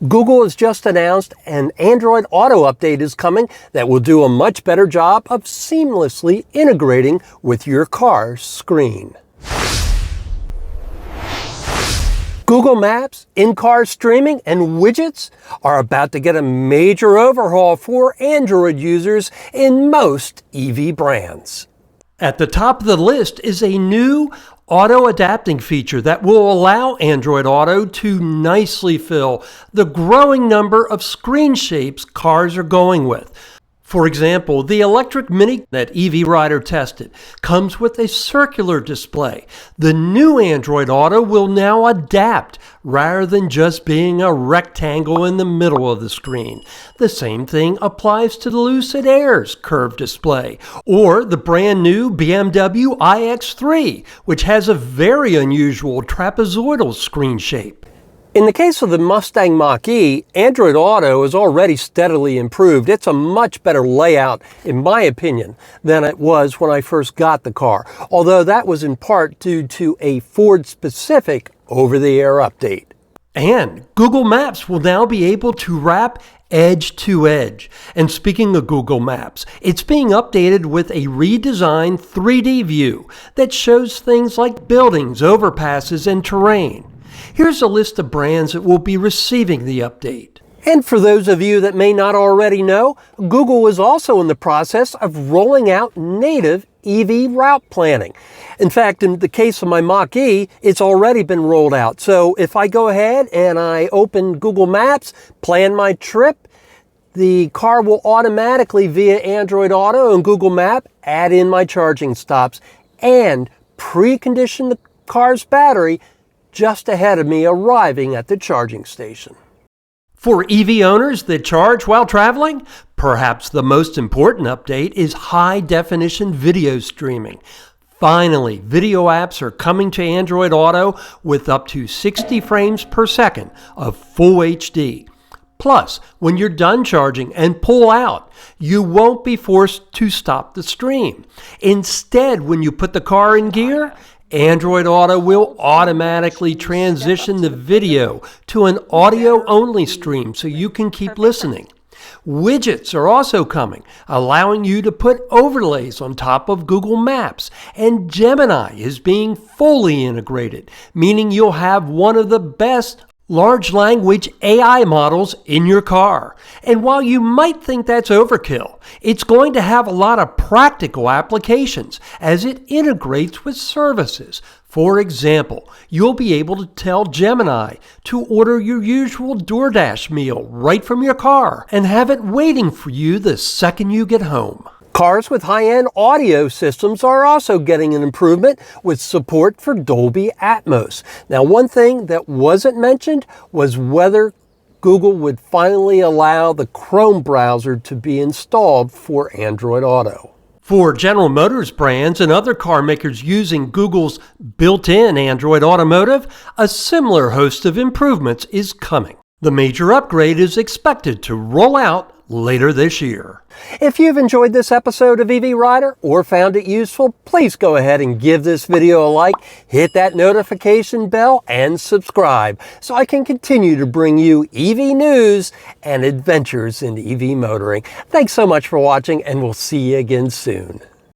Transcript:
Google has just announced an Android Auto update is coming that will do a much better job of seamlessly integrating with your car's screen. Google Maps, in-car streaming, and widgets are about to get a major overhaul for Android users in most EV brands. At the top of the list is a new auto-adapting feature that will allow Android Auto to nicely fill the growing number of screen shapes cars are going with. For example, the electric Mini that EV Rider tested comes with a circular display. The new Android Auto will now adapt rather than just being a rectangle in the middle of the screen. The same thing applies to the Lucid Air's curved display, or the brand new BMW iX3, which has a very unusual trapezoidal screen shape. In the case of the Mustang Mach-E, Android Auto has already steadily improved. It's a much better layout, in my opinion, than it was when I first got the car, although that was in part due to a Ford-specific over-the-air update. And Google Maps will now be able to wrap edge-to-edge. And speaking of Google Maps, it's being updated with a redesigned 3D view that shows things like buildings, overpasses, and terrain. Here's a list of brands that will be receiving the update. And for those of you that may not already know, Google is also in the process of rolling out native EV route planning. In fact, in the case of my Mach-E, it's already been rolled out. So if I go ahead and I open Google Maps, plan my trip, the car will automatically, via Android Auto and Google Map, add in my charging stops and precondition the car's battery just ahead of me arriving at the charging station. For EV owners that charge while traveling, perhaps the most important update is high-definition video streaming. Finally, video apps are coming to Android Auto with up to 60 frames per second of full HD. Plus, when you're done charging and pull out, you won't be forced to stop the stream. Instead, when you put the car in gear, Android Auto will automatically transition the video to an audio-only stream so you can keep listening. Widgets are also coming, allowing you to put overlays on top of Google Maps. And Gemini is being fully integrated, meaning you'll have one of the best large language AI models in your car. And while you might think that's overkill, it's going to have a lot of practical applications as it integrates with services. For example, you'll be able to tell Gemini to order your usual DoorDash meal right from your car and have it waiting for you the second you get home. Cars with high-end audio systems are also getting an improvement with support for Dolby Atmos. Now, one thing that wasn't mentioned was whether Google would finally allow the Chrome browser to be installed for Android Auto. For General Motors brands and other car makers using Google's built-in Android Automotive, a similar host of improvements is coming. The major upgrade is expected to roll out later this year. If you've enjoyed this episode of EV Rider or found it useful, please go ahead and give this video a like, hit that notification bell, and subscribe so I can continue to bring you EV news and adventures in EV motoring. Thanks so much for watching, and we'll see you again soon.